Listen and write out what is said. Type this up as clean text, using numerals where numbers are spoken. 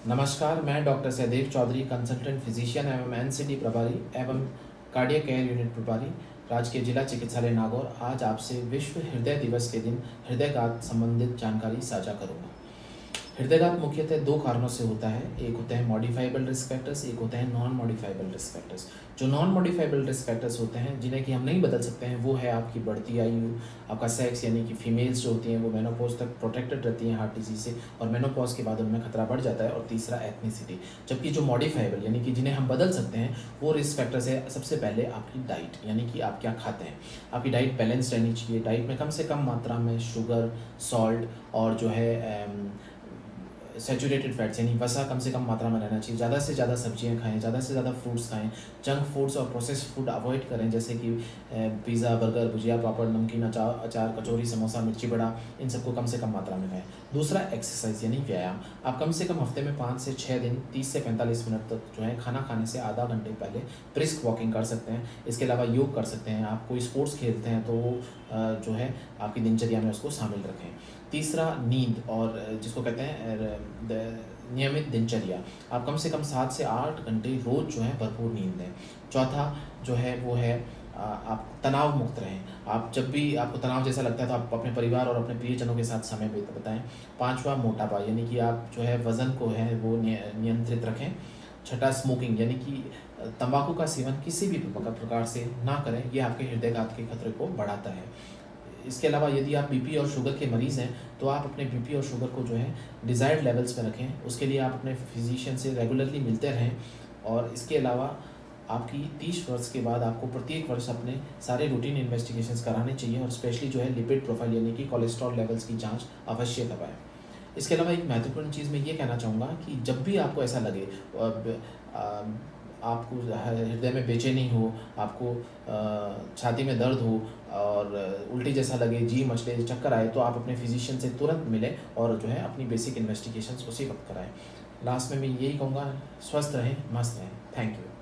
नमस्कार, मैं doctor Sahdev Chaudhary, consultant physician एवं एनसीडी प्रभारी एवं कार्डियक केयर यूनिट प्रभारी, राजकीय जिला चिकित्सालय नागौर। आज आपसे विश्व हृदय दिवस के दिन हृदयघात संबंधित जानकारी साझा करूंगा। हृदयघात मुख्यतः दो कारणों से होता है। एक होते हैं मॉडिफाइबल रिस्क फैक्टर्स, एक होते हैं नॉन मॉडिफाइबल रिस्क फैक्टर्स। जो नॉन मॉडिफाइबल रिस्क फैक्टर्स होते हैं, जिन्हें कि हम नहीं बदल सकते हैं, वो है आपकी बढ़ती आयु, आपका सेक्स, यानी कि फीमेल्स जो होती हैं वो मेनोपॉज तक प्रोटेक्टेड रहती हैं हार्ट डिजीज से, और मेनोपॉज के बाद उनमें खतरा बढ़ जाता है। और तीसरा एथनिसिटी। जबकि जो मॉडिफाइबल यानी कि जिन्हें हम बदल सकते हैं, वो रिस्क फैक्टर्स है सबसे पहले आपकी डाइट, यानी कि आप क्या खाते हैं। आपकी डाइट बैलेंस रहनी चाहिए। डाइट में कम से कम मात्रा में शुगर, सॉल्ट और जो है सैचुरेटेड फैट्स यानी वसा कम से कम मात्रा में रहना चाहिए। ज़्यादा से ज़्यादा सब्जियां खाएं, ज़्यादा से ज़्यादा फ्रूट्स खाएं। जंक फूड्स और प्रोसेस्ड फूड अवॉइड करें, जैसे कि पिज़्ज़ा, बर्गर, भुजिया, पापड़, नमकीन, अचार, कचौरी, समोसा, मिर्ची बड़ा, इन सबको कम से कम मात्रा में खाएं। दूसरा एक्सरसाइज यानी व्यायाम। आप कम से कम हफ्ते में 5 से 6 दिन 30 से 45 मिनट तक जो है खाना खाने से आधा घंटे पहले ब्रिस्क वॉकिंग कर सकते हैं। इसके अलावा योग कर सकते हैं। आप कोई स्पोर्ट्स खेलते हैं तो वो जो है आपकी दिनचर्या में उसको शामिल रखें। तीसरा नींद, और जिसको कहते हैं नियमित दिनचर्या। आप कम से कम 7 से 8 घंटे रोज जो है भरपूर नींद लें। चौथा जो है वो है आप तनाव मुक्त रहें। आप जब भी आपको तनाव जैसा लगता है तो आप अपने परिवार और अपने प्रियजनों के साथ समय बिताएं। पांचवा मोटापा, यानी कि आप जो है वजन को है वो नियंत्रित रखें। छठा स्मोकिंग, यानी कि तंबाकू का सेवन किसी भी प्रकार से ना करें, यह आपके हृदयघात के खतरे को बढ़ाता है। इसके अलावा यदि आप बीपी और शुगर के मरीज़ हैं तो आप अपने बीपी और शुगर को जो है डिज़ायर्ड लेवल्स पे रखें। उसके लिए आप अपने फिजिशियन से रेगुलरली मिलते रहें। और इसके अलावा आपकी 30 वर्ष के बाद आपको प्रत्येक वर्ष अपने सारे रूटीन इन्वेस्टिगेशंस कराने चाहिए, और स्पेशली जो है लिपिड प्रोफाइल यानी कि कोलेस्ट्रॉल लेवल्स की जांच अवश्य करवाएं। इसके अलावा एक महत्वपूर्ण चीज़ मैं ये कहना चाहूँगा कि जब भी आपको ऐसा लगे, आपको हृदय में बेचैनी हो, आपको छाती में दर्द हो और उल्टी जैसा लगे, जी मचले, चक्कर आए, तो आप अपने फिजिशियन से तुरंत मिलें और जो है अपनी बेसिक इन्वेस्टिगेशंस उसी वक्त कराएं। लास्ट में मैं यही कहूँगा, स्वस्थ रहें, मस्त रहें। Thank you.